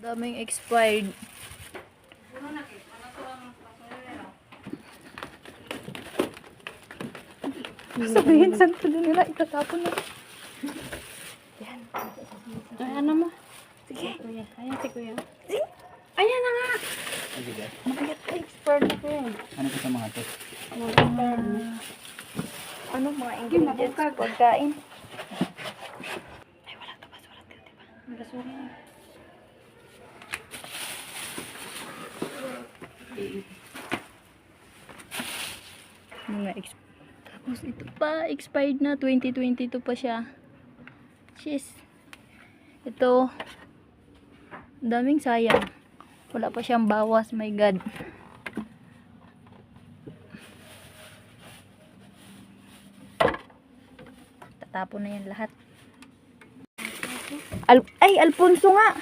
Daming expired. Sabihin, saan ko din nila itatapon na. Yan. Ay, ano mo? Sige. Kuya. Ayan si kuya. Ayan na nga. Mabigat ka, expert na kuya. Ano ko sa mga to? Ano mga ingredients pagkain? Ay, wala to. Basura to, diba? Basura yan. Tapos ito pa, expired na. 2022 pa siya. Jeez. Ito. Daming sayang. Wala pa siyang bawas. My God. Tatapon na yan lahat. Ay, Alfonso nga.